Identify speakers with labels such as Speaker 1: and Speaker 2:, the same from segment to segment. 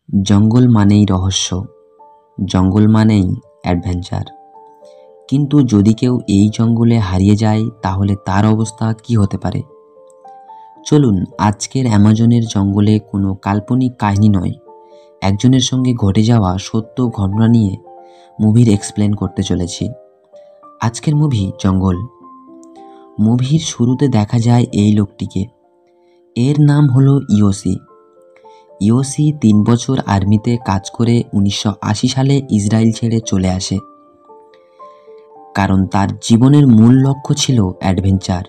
Speaker 1: জঙ্গল মানেই রহস্য, জঙ্গল মানেই অ্যাডভেঞ্চার। কিন্তু যদি কেউ এই জঙ্গলে হারিয়ে যায় তাহলে তার অবস্থা কী হতে পারে? চলুন আজকের অ্যামাজনের জঙ্গলে কোনো কাল্পনিক কাহিনী নয়, একজনের সঙ্গে ঘটে যাওয়া সত্য ঘটনা নিয়ে মুভির এক্সপ্লেন করতে চলেছি। আজকের মুভি জঙ্গল। মুভির শুরুতে দেখা যায় এই লোকটিকে। এর নাম হলো ইওসি। ইওসি 3 বছর আর্মিতে কাজ করে 1980 সালে ইসরায়েল ছেড়ে চলে আসে, কারণ তার জীবনের মূল লক্ষ্য ছিল অ্যাডভেঞ্চার।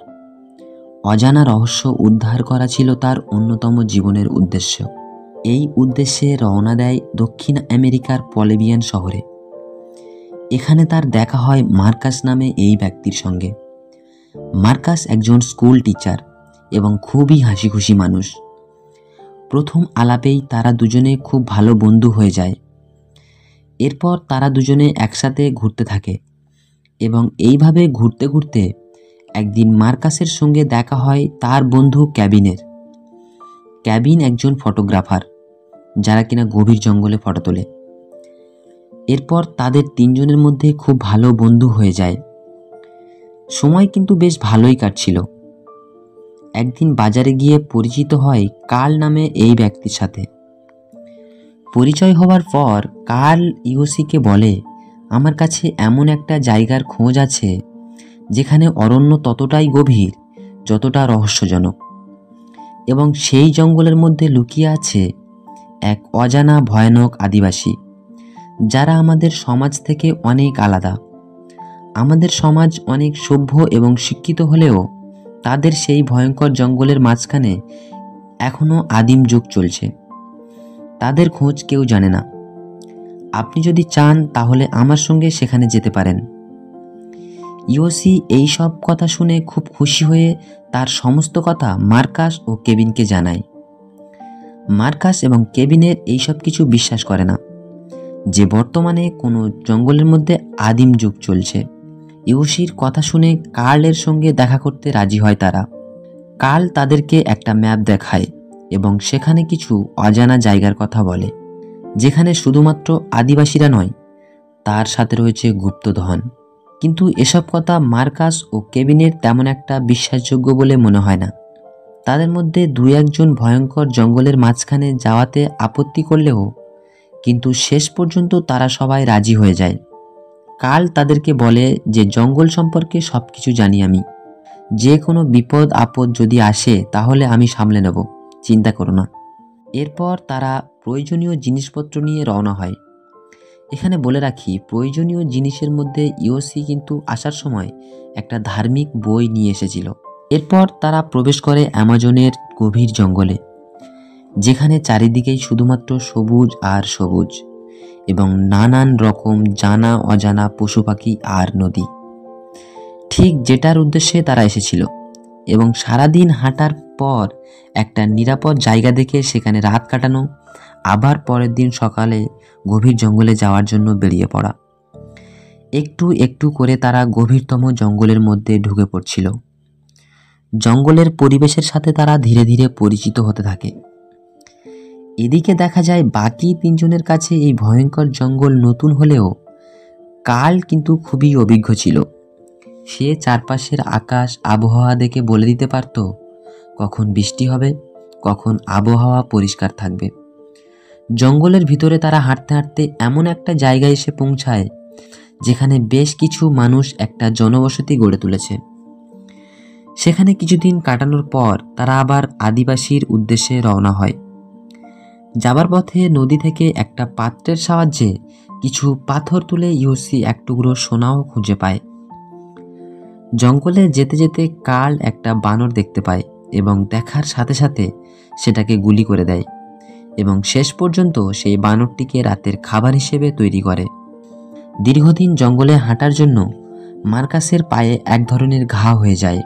Speaker 1: অজানা রহস্য উদ্ধার করা ছিল তার অন্যতম জীবনের উদ্দেশ্য। এই উদ্দেশ্যে রওনা দেয় দক্ষিণ আমেরিকার পলিবিয়ান শহরে। এখানে তার দেখা হয় মার্কাস নামে এই ব্যক্তির সঙ্গে। মার্কাস একজন স্কুল টিচার এবং খুবই হাসিখুশি মানুষ। প্রথম আলাপেই তারা দুজনে খুব ভালো বন্ধু হয়ে যায়। এরপর তারা দুজনে একসাথে ঘুরতে থাকে এবং এইভাবে ঘুরতে ঘুরতে একদিন মার্কাসের সঙ্গে দেখা হয় তার বন্ধু ক্যাবিনের। ক্যাবিন একজন ফটোগ্রাফার যারা কিনা গভীর জঙ্গলে ফটো তোলে। এরপর তাদের তিনজনের মধ্যে খুব ভালো বন্ধু হয়ে যায়। সময় কিন্তু বেশ ভালোই কাটছিল। একদিন বাজারে গিয়ে পরিচিত হয় কার্ল নামে এই ব্যক্তির সাথে। পরিচয় হওয়ার পর কার্ল ইওসিকে বলে, আমার কাছে এমন একটা জায়গার খোঁজ আছে যেখানে অরণ্য ততটাই গভীর যতটা রহস্যজনক, এবং সেই জঙ্গলের মধ্যে লুকিয়ে আছে এক অজানা ভয়ানক আদিবাসী যারা আমাদের সমাজ থেকে অনেক আলাদা। আমাদের সমাজ অনেক সভ্য এবং শিক্ষিত হলেও তাদের সেই ভয়ঙ্কর জঙ্গলের মাঝখানে এখনও আদিম যুগ চলছে। তাদের খোঁজ কেউ জানে না। আপনি যদি চান তাহলে আমার সঙ্গে সেখানে যেতে পারেন। ইওসি এই সব কথা শুনে খুব খুশি হয়ে তার সমস্ত কথা মার্কাস ও কেবিনকে জানায়। মার্কাস এবং কেবিনের এইসব কিছু বিশ্বাস করে না যে বর্তমানে কোনো জঙ্গলের মধ্যে আদিম যুগ চলছে। ইওসির কথা শুনে কার্লের সঙ্গে দেখা করতে রাজি হয় তারা। কার্ল তাদেরকে একটা ম্যাপ দেখায় এবং সেখানে কিছু অজানা জায়গার কথা বলে, যেখানে শুধুমাত্র আদিবাসীরা নয়, তার সাথে রয়েছে গুপ্তধন। কিন্তু এসব কথা মার্কাস ও কেবিনের তেমন একটা বিশ্বাসযোগ্য বলে মনে হয় না। তাদের মধ্যে 2-1 জন ভয়ঙ্কর জঙ্গলের মাঝখানে যাওয়াতে আপত্তি করলেও কিন্তু শেষ পর্যন্ত তারা সবাই রাজি হয়ে যায়। কার্ল তাদেরকে বলে যে জঙ্গল সম্পর্কে সব কিছু জানি আমি, যে কোনো বিপদ আপদ যদি আসে তাহলে আমি সামলে নেব, চিন্তা করো না। এরপর তারা প্রয়োজনীয় জিনিসপত্র নিয়ে রওনা হয়। এখানে বলে রাখি, প্রয়োজনীয় জিনিসের মধ্যে ইওসি কিন্তু আসার সময় একটা ধার্মিক বই নিয়ে এসেছিল। এরপর তারা প্রবেশ করে অ্যামাজনের গভীর জঙ্গলে, যেখানে চারিদিকেই শুধুমাত্র সবুজ আর সবুজ এবং নানান রকম জানা অজানা পশু পাখি আর নদী, ঠিক যেটার উদ্দেশ্যে তারা এসেছিল। এবং সারাদিন হাঁটার পর একটা নিরাপদ জায়গা দেখে সেখানে রাত কাটানো, আবার পরের দিন সকালে গভীর জঙ্গলে যাওয়ার জন্য বেরিয়ে পড়া। একটু একটু করে তারা গভীরতম জঙ্গলের মধ্যে ঢুকে পড়ছিল। জঙ্গলের পরিবেশের সাথে তারা ধীরে ধীরে পরিচিত হতে থাকে। এদিকে দেখা যায় বাকি 3 জনের কাছে এই ভয়ঙ্কর জঙ্গল নতুন হলেও কার্ল কিন্তু খুবই অভিজ্ঞ ছিল। সে চারপাশের আকাশ আবহাওয়া দেখে বলে দিতে পারত কখন বৃষ্টি হবে, কখন আবহাওয়া পরিষ্কার থাকবে। জঙ্গলের ভিতরে তারা হাঁটতে হাঁটতে এমন একটা জায়গায় এসে পৌঁছায় যেখানে বেশ কিছু মানুষ একটা জনবসতি গড়ে তুলেছে। সেখানে কিছুদিন কাটানোর পর তারা আবার আদিবাসীর উদ্দেশ্যে রওনা হয়। যাবার পথে নদী থেকে একটা পাত্রের সাহায্যে কিছু পাথর তুলে ইওসি এক টুকরো সোনাও খুঁজে পায়। জঙ্গলে যেতে যেতে কার্ল একটা বানর দেখতে পায় এবং দেখার সাথে সাথে সেটাকে গুলি করে দেয় এবং শেষ পর্যন্ত সেই বানরটিকে রাতের খাবার হিসেবে তৈরি করে। দীর্ঘদিন জঙ্গলে হাঁটার জন্য মার্কাসের পায়ে এক ধরনের ঘা হয়ে যায়।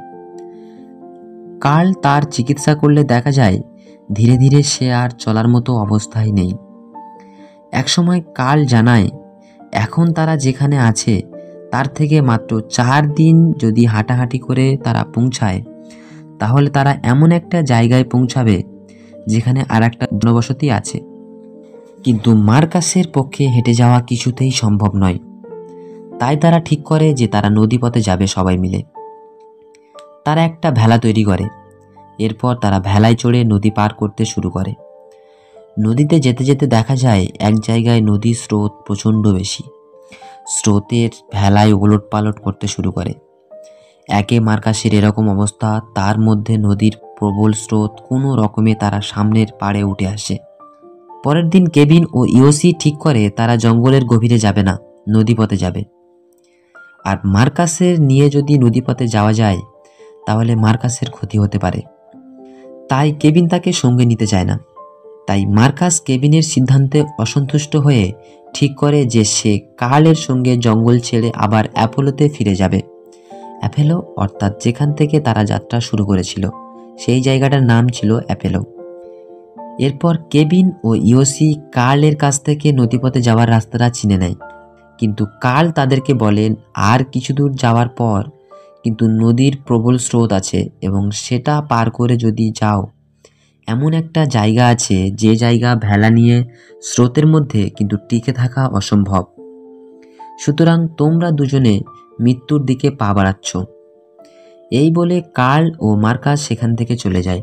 Speaker 1: কার্ল তার চিকিৎসা করলে দেখা যায় ধীরে ধীরে সে আর চলার মতো অবস্থায় নেই। একসময় কার্ল জানায় এখন তারা যেখানে আছে তার থেকে মাত্র 4 দিন যদি হাঁটাহাঁটি করে তারা পৌঁছায় তাহলে তারা এমন একটা জায়গায় পৌঁছাবে যেখানে আর একটা জনবসতি আছে। কিন্তু মার্কাসের পক্ষে হেঁটে যাওয়া কিছুতেই সম্ভব নয়। তাই তারা ঠিক করে যে তারা নদীপথে যাবে সবাই মিলে। তারা একটা ভেলা তৈরি করে। এরপর তারা ভেলায় চড়ে নদী পার করতে শুরু করে। নদীতে যেতে যেতে দেখা যায় এক জায়গায় নদীর স্রোত প্রচণ্ড বেশি। স্রোতের ভেলায় ওলটপালট করতে শুরু করে। একে মার্কাসের এরকম অবস্থা, তার মধ্যে নদীর প্রবল স্রোত, কোনো রকমে তারা সামনের পাড়ে উঠে আসে। পরের দিন কেভিন ও ইওসি ঠিক করে তারা জঙ্গলের গভীরে যাবে না, নদীপথে যাবে। আর মার্কাসের নিয়ে যদি নদীপথে যাওয়া যায় তাহলে মার্কাসের ক্ষতি হতে পারে। তাই কেভিন তাকে সঙ্গে নিতে চায় না। তাই মার্কাস কেভিনের সিদ্ধান্তে অসন্তুষ্ট হয়ে ঠিক করে যে সে কার্লের সঙ্গে জঙ্গল ছেড়ে আবার অ্যাপোলোতে ফিরে যাবে। অ্যাপেলো অর্থাৎ যেখান থেকে তারা যাত্রা শুরু করেছিল, সেই জায়গাটার নাম ছিল অ্যাপেলো। এরপর কেভিন ও ইওসি কার্লের কাছ থেকে নদীপথে যাওয়ার রাস্তাটা চিনে নেয়। কিন্তু কার্ল তাদেরকে বলেন আর কিছু দূর যাওয়ার পর কিন্তু নদীর প্রবল স্রোত আছে এবং সেটা পার করে যদি যাও এমন একটা জায়গা আছে যে জায়গা ভেলা নিয়ে স্রোতের মধ্যে কিন্তু টিকে থাকা অসম্ভব। সুতরাং তোমরা দুজনে মৃত্যুর দিকে পা বাড়াচ্ছ। এই বলে কার্ল ও মার্কাস সেখান থেকে চলে যায়।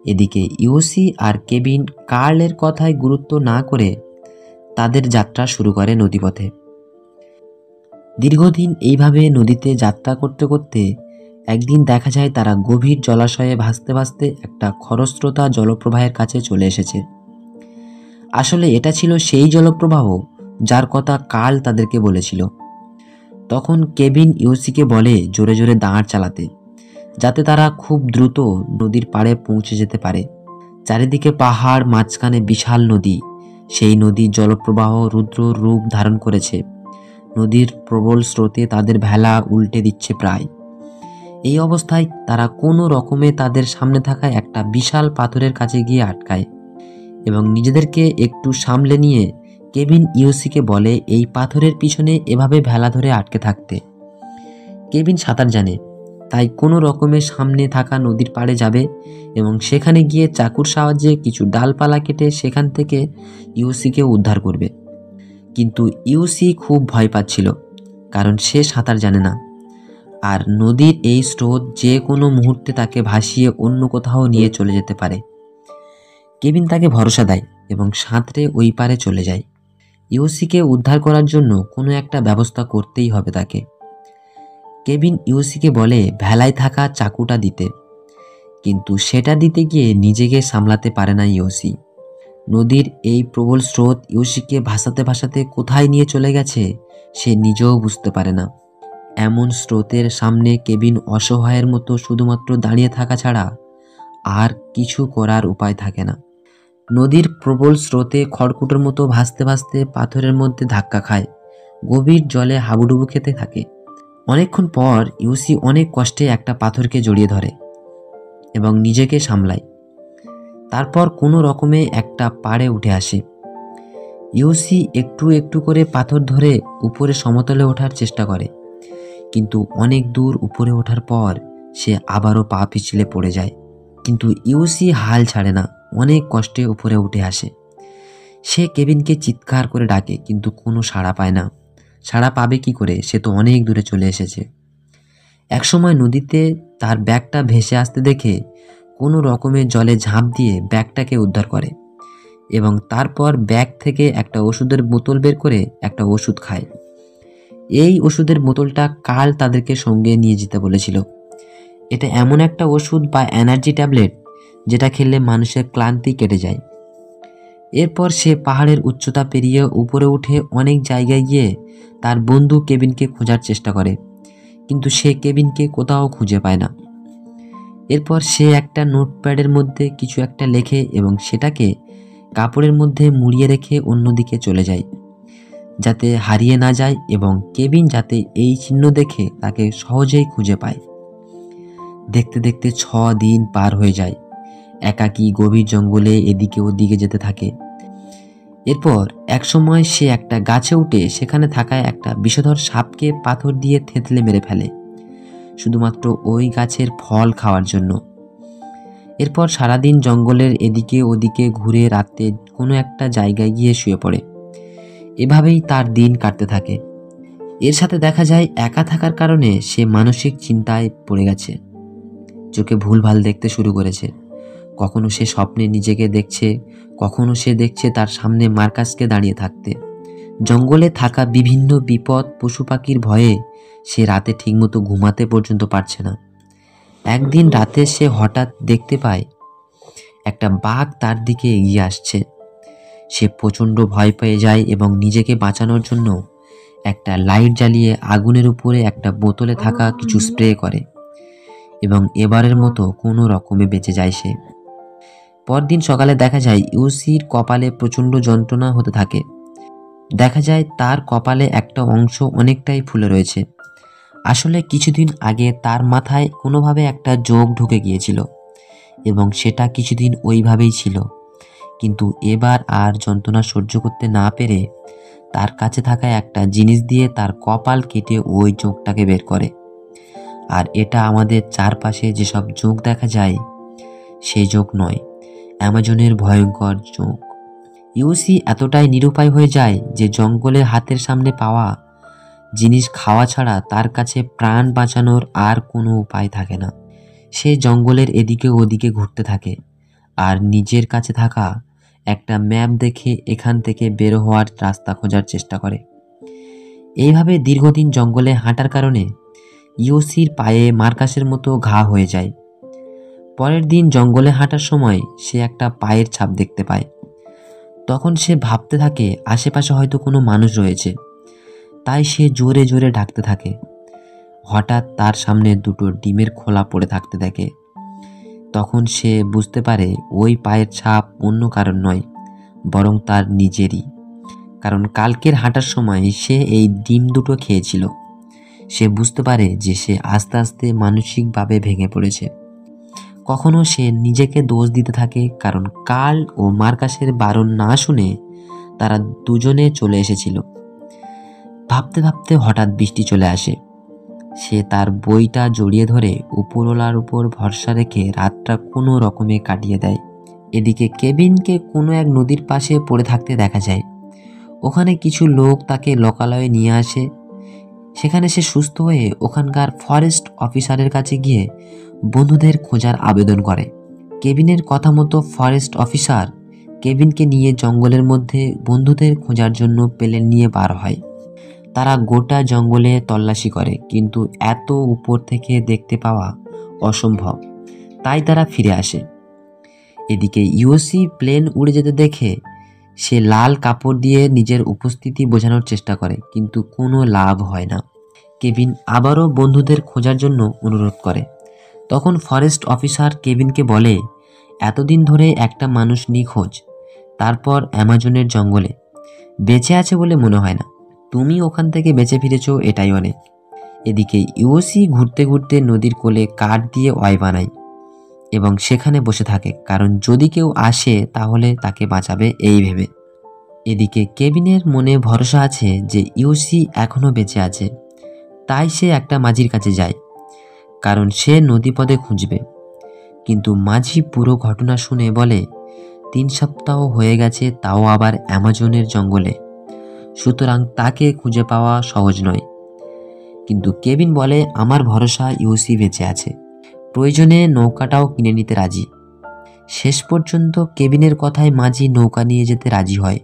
Speaker 1: এদিকে ইওসি আর কেভিন কার্লের কথায় গুরুত্ব না করে তাদের যাত্রা শুরু করে নদীপথে। দীর্ঘদিন এইভাবে নদীতে যাত্রা করতে করতে একদিন দেখা যায় তারা গভীর জলাশয়ে ভাসতে ভাসতে একটা খরস্রোতা জলপ্রবাহের কাছে চলে এসেছে। আসলে এটা ছিল সেই জলপ্রবাহ যার কথা কার্ল তাদেরকে বলেছিল। তখন কেভিন ইওসিকে বলে জোরে জোরে দাঁড় চালাতে, যাতে তারা খুব দ্রুত নদীর পাড়ে পৌঁছে যেতে পারে। চারিদিকে পাহাড়, মাঝখানে বিশাল নদী। সেই নদীর জলপ্রবাহ রুদ্র রূপ ধারণ করেছে। নদীর প্রবল স্রোতে তাদের ভেলা উল্টে দিচ্ছে প্রায়। এই অবস্থায় তারা কোনো রকমে তাদের সামনে থাকা একটা বিশাল পাথরের কাছে গিয়ে আটকায় এবং নিজেদেরকে একটু সামলে নিয়ে কেভিন ইওসিকে বলে এই পাথরের পিছনে এভাবে ভেলা ধরে আটকে থাকতে। কেভিন সাঁতার জানে, তাই কোনো রকমে সামনে থাকা নদীর পাড়ে যাবে এবং সেখানে গিয়ে চাকুর সাহায্যে কিছু ডালপালা কেটে সেখান থেকে ইওসিকে উদ্ধার করবে। কিন্তু ইওসি খুব ভয় পাচ্ছিল, কারণ সে সাঁতার জানে না, আর নদীর এই স্রোত যে কোনো মুহূর্তে তাকে ভাসিয়ে অন্য কোথাও নিয়ে চলে যেতে পারে। কেভিন তাকে ভরসা দেয় এবং সাঁতরে ওই পারে চলে যায়। ইওসিকে উদ্ধার করার জন্য কোনো একটা ব্যবস্থা করতেই হবে তাকে। কেভিন ইওসিকে বলে ভেলায় থাকা চাকুটা দিতে, কিন্তু সেটা দিতে গিয়ে নিজেকে সামলাতে পারে না ইওসি। নদীর এই প্রবল স্রোত ইওসিকে ভাসাতে ভাসাতে কোথায় নিয়ে চলে গেছে সে নিজেও বুঝতে পারে না। এমন স্রোতের সামনে কেভিন অসহায়ের মতো শুধুমাত্র দাঁড়িয়ে থাকা ছাড়া আর কিছু করার উপায় থাকে না। নদীর প্রবল স্রোতে খড়কুটোর মতো ভাসতে ভাসতে পাথরের মধ্যে ধাক্কা খায়, গভীর জলে হাবুডুবু খেতে থাকে। অনেকক্ষণ পর ইউসি অনেক কষ্টে একটা পাথরকে জড়িয়ে ধরে এবং নিজেকে সামলায়। তারপর কোনো রকমে একটা পাড়ে উঠে আসে। ইউসি একটু একটু করে পাথর ধরে উপরে সমতলে ওঠার চেষ্টা করে, কিন্তু অনেক দূর উপরে ওঠার পর সে আবারও পা পিছলে পড়ে যায়। কিন্তু ইউসি হাল ছাড়ে না, অনেক কষ্টে উপরে উঠে আসে। সে কেভিনকে চিৎকার করে ডাকে, কিন্তু কোনো সাড়া পায় না। সাড়া পাবে কি করে, সে তো অনেক দূরে চলে এসেছে। একসময় নদীতে তার ব্যাগটা ভেসে আসতে দেখে কোনো রকমে জলে ঝাঁপ দিয়ে ব্যাগটাকে উদ্ধার করে এবং তারপর ব্যাগ থেকে একটা ওষুধের বোতল বের করে একটা ওষুধ খায়। এই ওষুধের বোতলটা কার্ল তাদেরকে সঙ্গে নিয়ে যেতে বলেছিল। এটা এমন একটা ওষুধ বা এনার্জি ট্যাবলেট যেটা খেলে মানুষের ক্লান্তি কেটে যায়। এরপর সে পাহাড়ের উচ্চতা পেরিয়ে উপরে উঠে অনেক জায়গায় গিয়ে তার বন্ধু কেভিনকে খোঁজার চেষ্টা করে, কিন্তু সে কেভিনকে কোথাও খুঁজে পায় না। এরপর সে একটা নোটপ্যাডের মধ্যে কিছু একটা লেখে এবং সেটাকে কাপড়ের মধ্যে মুড়িয়ে রেখে অন্যদিকে চলে যায়, যাতে হারিয়ে না যায় এবং কেভিন যাতে এই চিহ্ন দেখে তাকে সহজেই খুঁজে পায়। দেখতে দেখতে 6 দিন পার হয়ে যায়। একাকী গভীর জঙ্গলে এদিকে ওদিকে যেতে থাকে। এরপর একসময় সে একটা গাছে উঠে সেখানে থাকা একটা বিষধর সাপকে পাথর দিয়ে থেঁতলে মেরে ফেলে, শুধুমাত্র ওই গাছের ফল খাওয়ার জন্য। এরপর সারাদিন জঙ্গলের এদিকে ওদিকে ঘুরে রাতে কোনো একটা জায়গায় গিয়ে শুয়ে পড়ে। এভাবেই তার দিন কাটতে থাকে। এর সাথে দেখা যায় একা থাকার কারণে সে মানসিক চিন্তায় পড়ে গেছে। চোখে ভুলভাল দেখতে শুরু করেছে। কখনো সে স্বপ্নে নিজেকে দেখছে, কখনো সে দেখছে তার সামনে মার্কাসকে দাঁড়িয়ে থাকতে। জঙ্গলে থাকা বিভিন্ন বিপদ পশু পাখির ভয়ে সে রাতে ঠিকমতো ঘুমাতে পর্যন্ত পারছে না। একদিন রাতে সে হঠাৎ দেখতে পায় একটা বাঘ তার দিকে এগিয়ে আসছে। সে প্রচণ্ড ভয় পেয়ে যায় এবং নিজেকে বাঁচানোর জন্য একটা লাইট জ্বালিয়ে আগুনের উপরে একটা বোতলে থাকা কিছু স্প্রে করে এবং এবারের মতো কোনো রকমে বেঁচে যায় সে। পরদিন সকালে দেখা যায় ইউসির কপালে প্রচণ্ড যন্ত্রণা হতে থাকে। দেখা যায় তার কপালে একটা অংশ অনেকটাই ফুলে রয়েছে। আসলে কিছুদিন আগে তার মাথায় কোনোভাবে একটা যোগ ঢুকে গিয়েছিল এবং সেটা কিছুদিন ওইভাবেই ছিল, কিন্তু এবার আর যন্ত্রণা সহ্য করতে না পেরে তার কাছে থাকা একটা জিনিস দিয়ে তার কপাল কেটে ওই যোগটাকে বের করে। আর এটা আমাদের চারপাশে যেসব যোগ দেখা যায় সেই যোগ নয়, অ্যামাজনের ভয়ঙ্কর যোগ। ইউসি এতটাই নিরুপায় হয়ে যায় যে জঙ্গলে হাতের সামনে পাওয়া জিনিস খাওয়া ছাড়া তার কাছে প্রাণ বাঁচানোর আর কোনো উপায় থাকে না। সে জঙ্গলের এদিকে ওদিকে ঘুরতে থাকে আর নিজের কাছে থাকা একটা ম্যাপ দেখে এখান থেকে বের হওয়ার রাস্তা খোঁজার চেষ্টা করে। এইভাবে দীর্ঘদিন জঙ্গলে হাঁটার কারণে ইউসির পায়ে মার্কাসের মতো ঘা হয়ে যায়। পরের দিন জঙ্গলে হাঁটার সময় সে একটা পায়ের ছাপ দেখতে পায়। তখন সে ভাবতে থাকে আশেপাশে হয়তো কোনো মানুষ রয়েছে, তাই সে জোরে জোরে ডাকতে থাকে। হঠাৎ তার সামনে দুটো ডিমের খোলা পড়ে থাকতে দেখে। তখন সে বুঝতে পারে ওই পায়ের ছাপ অন্য কারণ নয়, বরং তার নিজেরই, কারণ কালকের হাঁটার সময় সে এই ডিম দুটো খেয়েছিল। সে বুঝতে পারে যে সে আস্তে আস্তে মানসিকভাবে ভেঙে পড়েছে। কখনো সে নিজেকে দোষ দিতে থাকে কারণ কার্ল ও মার্কাসের বারণ না শুনে তারা দুজনে চলে এসেছিল। ভাবতে ভাবতে হঠাৎ বৃষ্টি চলে আসে। সে তার বইটা জড়িয়ে ধরে উপরওয়ালার উপর ভরসা রেখে রাতটা কোনো রকমে কাটিয়ে দেয়। এদিকে কেভিনকে কোনো এক নদীর পাশে পড়ে থাকতে দেখা যায়। ওখানে কিছু লোক তাকে লোকালয়ে নিয়ে আসে। সেখানে সে সুস্থ হয়ে ওখানকার ফরেস্ট অফিসারের কাছে গিয়ে বন্ধুদের খোঁজার আবেদন করে। কেভিনের কথা মতো ফরেস্ট অফিসার কেভিনকে নিয়ে জঙ্গলের মধ্যে বন্ধুদের খোঁজার জন্য প্লেন নিয়ে বার হয়। তারা গোটা জঙ্গলে তল্লাশি করে, কিন্তু এত উপর থেকে দেখতে পাওয়া অসম্ভব, তাই তারা ফিরে আসে। এদিকে ইউসি প্লেন উড়ে যেতে দেখে সে লাল কাপড় দিয়ে নিজের উপস্থিতি বোঝানোর চেষ্টা করে, কিন্তু কোনো লাভ হয় না। কেভিন আবারও বন্ধুদের খোঁজার জন্য অনুরোধ করে। তখন ফরেস্ট অফিসার কেভিনকে বলে, এতদিন ধরে একটা মানুষ নিখোঁজ, তারপর অ্যামাজনের জঙ্গলে বেঁচে আছে বলে মনে হয় না। তুমি ওখান থেকে বেঁচে ফিরেছো, এটাই অনেক। এদিকে ইউসি ঘুরতে ঘুরতে নদীর কোলে কাঠ দিয়ে ওয়াই বানায় এবং সেখানে বসে থাকে, কারণ যদি কেউ আসে তাহলে তাকে বাঁচাবে এই ভেবে। এদিকে কেভিনের মনে ভরসা আছে যে ইউসি এখনও বেঁচে আছে, তাই সে একটা মাঝির কাছে যায়, কারণ সে নদীপথে খুঁজবে। কিন্তু মাঝি পুরো ঘটনা শুনে বলে 3 সপ্তাহ হয়ে গেছে, তাও আবার অ্যামাজনের জঙ্গলে, সুতরাং তাকে খুঁজে পাওয়া সহজ নয়। কিন্তু কেভিন বলে, আমার ভরসা ইউসি বেঁচে আছে, প্রয়োজনে নৌকাটাও কিনে নিতে রাজি। শেষ পর্যন্ত কেভিনের কথায় মাঝি নৌকা নিয়ে যেতে রাজি হয়।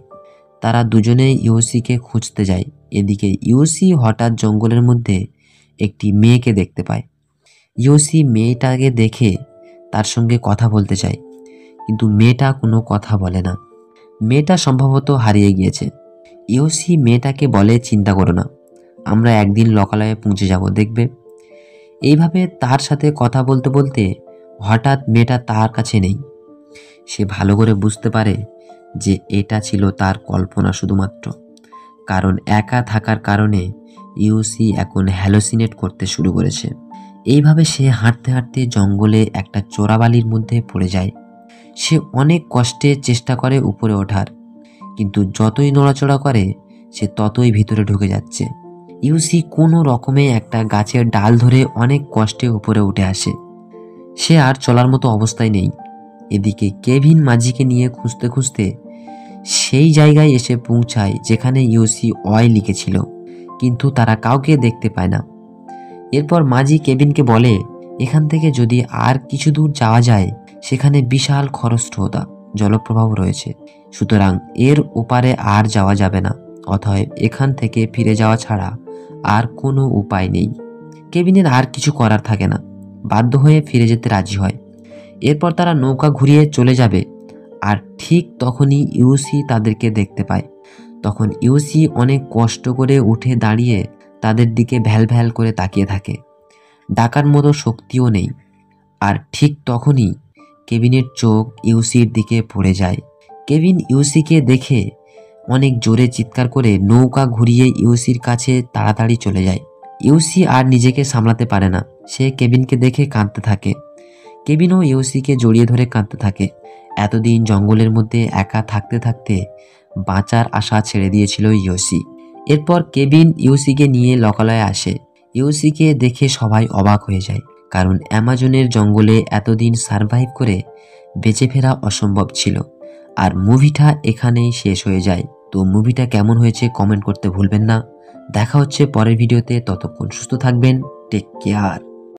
Speaker 1: তারা দুজনে ইউসিকে খুঁজতে যায়। এদিকে ইউসি হঠাৎ জঙ্গলের মধ্যে একটি মেয়েকে দেখতে পায়। ইউসি মেয়েটাকে দেখে তার সঙ্গে কথা বলতে চায়, কিন্তু মেয়েটা কোনো কথা বলে না। মেয়েটা সম্ভবত হারিয়ে গিয়েছে। ইউসি মেয়েটাকে বলে, চিন্তা করো না, আমরা একদিন লোকালয়ে পৌঁছে যাব, দেখবে। এইভাবে তার সাথে কথা বলতে বলতে হঠাৎ মেয়েটা তার কাছে নেই। সে ভালো করে বুঝতে পারে যে এটা ছিল তার কল্পনা শুধুমাত্র, কারণ একা থাকার কারণে ইউসি এখন হ্যালোসিনেট করতে শুরু করেছে। এইভাবে সে হাঁটতে হাঁটতে জঙ্গলে একটা চোরাবালির মধ্যে পড়ে যায়। সে অনেক কষ্টে চেষ্টা করে উপরে ওঠার, কিন্তু যতই নড়াচড়া করে সে ততই ভিতরে ঢুকে যাচ্ছে। ইউসি কোনো রকমে একটা গাছের ডাল ধরে অনেক কষ্টে উপরে উঠে আসে। সে আর চলার মতো অবস্থায় নেই। এদিকে কেভিন মাজিকে নিয়ে খুঁজতে খুঁজতে সেই জায়গায় এসে পৌঁছায় যেখানে ইউসি ওয়াই লিখেছিল, কিন্তু তারা কাউকে দেখতে পায় না। এরপর মাজি কেভিনকে বলে এখান থেকে যদি আর কিছু দূর যাওয়া যায় সেখানে বিশাল খরস্রোতা জলপ্রবাহ রয়েছে, সুতরাং এর ওপারে আর যাওয়া যাবে না, অতএব এখান থেকে ফিরে যাওয়া ছাড়া আর কোনো উপায় নেই। কেভিনের আর কিছু করার থাকে না, বাধ্য হয়ে ফিরে যেতে রাজি হয়। এরপর তারা নৌকা ঘুরিয়ে চলে যাবে, আর ঠিক তখনই ইউসি তাদেরকে দেখতে পায়। তখন ইউসি অনেক কষ্ট করে উঠে দাঁড়িয়ে তাদের দিকে ভ্যাল ভ্যাল করে তাকিয়ে থাকে, ডাকার মতো শক্তিও নেই। আর ঠিক তখনই কেভিনের চোখ ইউসির দিকে পড়ে যায়। কেভিন ইউসিকে দেখে অনেক জোরে চিৎকার করে নৌকা ঘুরিয়ে ইউসির কাছে তাড়াতাড়ি চলে যায়। ইউসি আর নিজেকে সামলাতে পারে না, সে কেভিনকে দেখে কাঁদতে থাকে। কেভিনও ইউসিকে জড়িয়ে ধরে কাঁদতে থাকে। এতদিন জঙ্গলের মধ্যে একা থাকতে থাকতে বাঁচার আশা ছেড়ে দিয়েছিল ইউসি। এরপর কেভিন ইউসিকে নিয়ে লোকালয়ে আসে। ইউসিকে দেখে সবাই অবাক হয়ে যায়, কারণ অ্যামাজনের জঙ্গলে এতদিন সারভাইভ করে বেঁচে ফেরা অসম্ভব ছিল। আর মুভিটা এখানেই শেষ হয়ে যায়। তো মুভিটা কেমন হয়েছে কমেন্ট করতে ভুলবেন না। দেখা হচ্ছে পরের ভিডিওতে, ততক্ষণ সুস্থ থাকবেন, টেক কেয়ার।